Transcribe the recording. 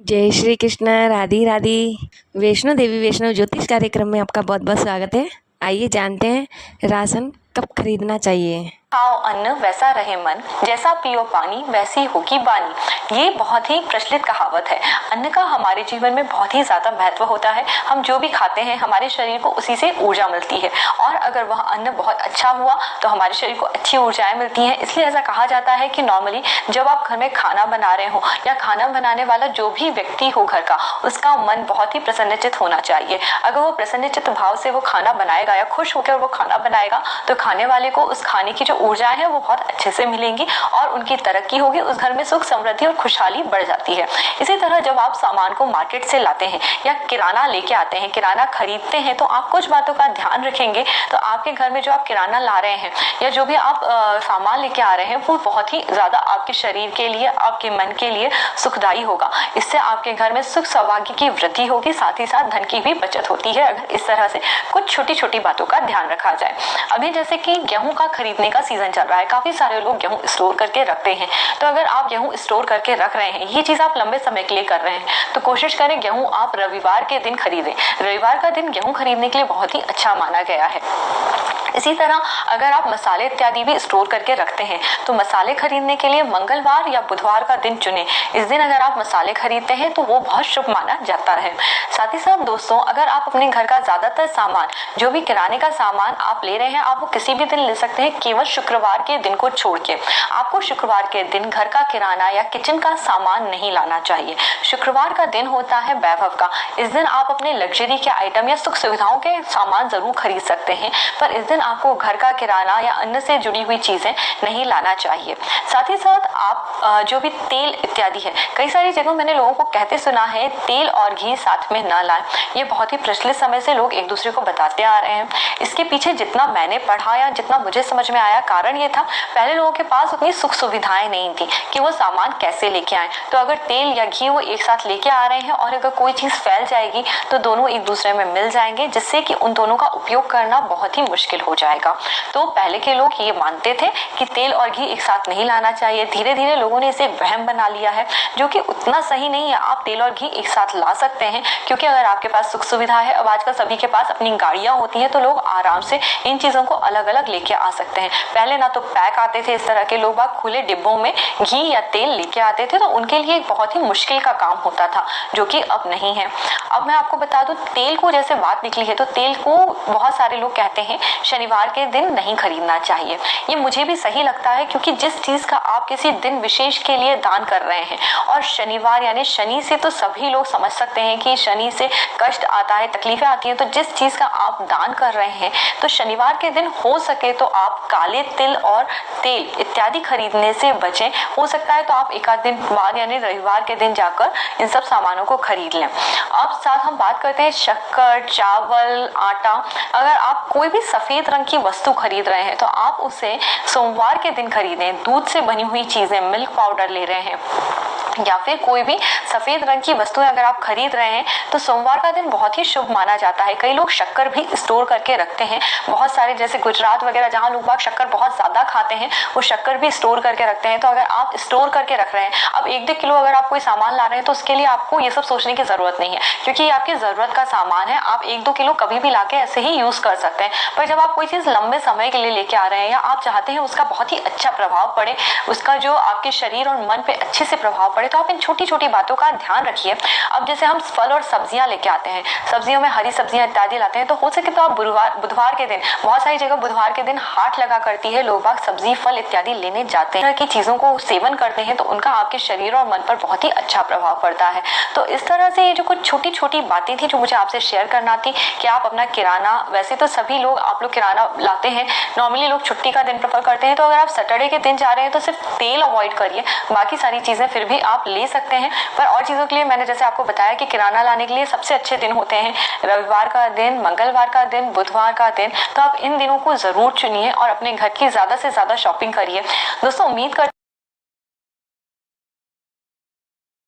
जय श्री कृष्ण। राधे राधे। वैष्णो देवी वैष्णव ज्योतिष कार्यक्रम में आपका बहुत बहुत स्वागत है। आइए जानते हैं राशन कब खरीदना चाहिए। खाओ अन्न वैसा रहे मन, जैसा पियो पानी वैसी होगी वाणी। ये बहुत ही प्रचलित कहावत है। अन्न का हमारे जीवन में बहुत ही ज्यादा महत्व होता है। हम जो भी खाते हैं हमारे शरीर को उसी से ऊर्जा मिलती है, और अगर वह अन्न बहुत अच्छा हुआ तो हमारे शरीर को अच्छी ऊर्जाएं मिलती हैं। इसलिए ऐसा कहा जाता है कि नॉर्मली जब आप घर में खाना बना रहे हो या खाना बनाने वाला जो भी व्यक्ति हो घर का, उसका मन बहुत ही प्रसन्नचित होना चाहिए। अगर वो प्रसन्नचित भाव से वो खाना बनाएगा या खुश होकर वो खाना बनाएगा तो खाने वाले को उस खाने की जो ऊर्जाएं हैं वो बहुत अच्छे से मिलेंगी और उनकी तरक्की होगी। उस घर में सुख समृद्धि और खुशहाली बढ़ जाती है। इसी तरह जब आप सामान को मार्केट से लाते हैं या किराना लेके आते हैं, किराना खरीदते हैं, तो आप कुछ बातों का ध्यान रखेंगे तो आपके घर में जो आप किराना ला रहे हैं या जो भी आप सामान लेके आ रहे हैं वो बहुत ही ज्यादा आपके शरीर के लिए, आपके मन के लिए सुखदायी होगा। इससे आपके घर में सुख सौभाग्य की वृद्धि होगी, साथ ही साथ धन की भी बचत होती है अगर इस तरह से कुछ छोटी छोटी बातों का ध्यान रखा जाए। अभी जैसे कि गेहूं का खरीदने का सीजन चल रहा है, काफी सारे लोग गेहूं स्टोर करके रखते हैं। तो अगर आप गेहूं स्टोर करके रख रहे हैं, ये चीज आप लंबे समय के लिए कर रहे हैं, तो कोशिश करें गेहूं आप रविवार के दिन खरीदें। रविवार का दिन गेहूं खरीदने के लिए बहुत ही अच्छा माना गया है। इसी तरह अगर आप मसाले इत्यादि भी स्टोर करके रखते हैं तो मसाले खरीदने के लिए मंगलवार या बुधवार का दिन चुनें। इस दिन अगर आप मसाले खरीदते हैं तो वो बहुत शुभ माना जाता है। साथ ही साथ दोस्तों, अगर आप अपने घर का ज्यादातर सामान, जो भी किराने का सामान आप ले रहे हैं, आप वो किसी भी दिन ले सकते हैं, केवल शुक्रवार के दिन को छोड़ के। आपको शुक्रवार के दिन घर का किराना या किचन का सामान नहीं लाना चाहिए। शुक्रवार का दिन होता है वैभव का। इस दिन आप अपने लग्जरी के आइटम या सुख सुविधाओं के सामान जरूर खरीद सकते हैं, पर इस दिन आपको घर का किराना या अन्न से जुड़ी हुई चीजें नहीं लाना चाहिए। साथ ही साथ आप जो भी तेल इत्यादि है, कई सारी जगहों मैंने लोगों को कहते सुना है तेल और घी साथ में ना लाएं। ये बहुत ही प्रचलित समय से लोग एक दूसरे को बताते आ रहे हैं। इसके पीछे जितना मैंने पढ़ा या जितना मुझे समझ में आया, कारण ये था, पहले लोगों के पास उतनी सुख सुविधाएं नहीं थी कि वो सामान कैसे लेके आए। तो अगर तेल या घी वो एक साथ लेके आ रहे हैं और अगर कोई चीज फैल जाएगी तो दोनों एक दूसरे में मिल जाएंगे, जिससे कि उन दोनों का उपयोग करना बहुत ही मुश्किल हो जाएगा। तो पहले के लोग ये मानते थे कि तेल और घी एक साथ नहीं लाना चाहिए। धीरे धीरे लोगों ने इसे वहम बना लिया है, जो कि उतना सही नहीं है। आप तेल और घी एक साथ ला सकते हैं, क्योंकि अगर आपके पास सुख सुविधा है, अब आजकल सभी के पास अपनी गाड़ियां होती हैं, तो लोग आराम से इन चीजों को अलग अलग लेके आ सकते हैं। पहले ना तो पैक आते थे इस तरह के, लोग बाग खुले डिब्बों में घी या तेल लेके आते थे, तो उनके लिए बहुत ही मुश्किल का काम होता था, जो कि अब नहीं है। अब मैं आपको बता दूं, तेल को जैसे बात निकली है तो तेल को बहुत सारे लोग कहते हैं शनिवार के दिन नहीं खरीदना चाहिए। ये मुझे भी सही लगता है, क्योंकि जिस चीज का आप किसी दिन विशेष के लिए दान कर रहे हैं, और शनिवार यानी शनि से तो सभी लोग समझ सकते हैं कि शनि से कष्ट आता है, तकलीफें आती हैं, तो जिस चीज का आप दान कर रहे हैं तो शनिवार के दिन हो सके तो आप काले तिल और तेल इत्यादि खरीदने से बचें। हो सकता है तो आप एक आध दिन बाद यानी रविवार के दिन जाकर इन सब सामानों को खरीद लें। अब साथ हम बात करते हैं शक्कर, चावल, आटा। अगर आप कोई भी सफेद रंग की वस्तु खरीद रहे हैं तो आप उसे सोमवार के दिन खरीदें। दूध से बनी हुई चीजें, मिल्क पाउडर ले रहे हैं या फिर कोई भी सफेद रंग की वस्तुएं अगर आप खरीद रहे हैं तो सोमवार का दिन बहुत ही शुभ माना जाता है। कई लोग शक्कर भी स्टोर करके रखते हैं, बहुत सारे, जैसे गुजरात वगैरह जहां लोग बाग शक्कर बहुत ज्यादा खाते हैं, वो शक्कर भी स्टोर करके रखते हैं। तो अगर आप स्टोर करके रख रहे हैं, अब 1-2 किलो अगर आप कोई सामान ला रहे हैं तो उसके लिए आपको ये सब सोचने की जरूरत नहीं है, क्योंकि ये आपकी जरूरत का सामान है। आप 1-2 किलो कभी भी लाके ऐसे ही यूज कर सकते हैं। पर जब आप कोई चीज लंबे समय के लिए लेके आ रहे हैं या आप चाहते हैं उसका बहुत ही अच्छा प्रभाव पड़े, उसका जो आपके शरीर और मन पे अच्छे से प्रभाव पड़े, तो आप इन छोटी छोटी बातों का ध्यान रखिए। अब जैसे हम फल और सब्जियां लेके आते हैं, सब्जियों में हरी सब्जियां इत्यादि लाते हैं, तो हो सके तो आप बुधवार के दिन, बहुत सारी जगह बुधवार के दिन हाट लगा करती है, लोग बाग सब्जी फल इत्यादि लेने जाते हैं, की चीजों को सेवन करते हैं, तो उनका आपके शरीर और मन पर बहुत ही अच्छा प्रभाव पड़ता है। तो इस तरह से ये जो कुछ छोटी छोटी बातें थी जो मुझे आपसे शेयर करना थी कि आप अपना किराना, वैसे तो सभी लोग आप लोग किराना लाते हैं, नॉर्मली लोग छुट्टी का दिन प्रेफर करते हैं, तो अगर आप सैटरडे के दिन जा रहे हैं तो सिर्फ तेल अवॉइड करिए, बाकी सारी चीजें फिर भी आप ले सकते हैं। पर और चीजों के लिए मैंने जैसे आपको बताया कि किराना लाने के लिए सबसे अच्छे दिन होते हैं रविवार का दिन, मंगलवार का दिन, बुधवार का दिन। तो आप इन दिनों को जरूर चुनिए और अपने घर की ज्यादा से ज्यादा शॉपिंग करिए। दोस्तों, उम्मीद करते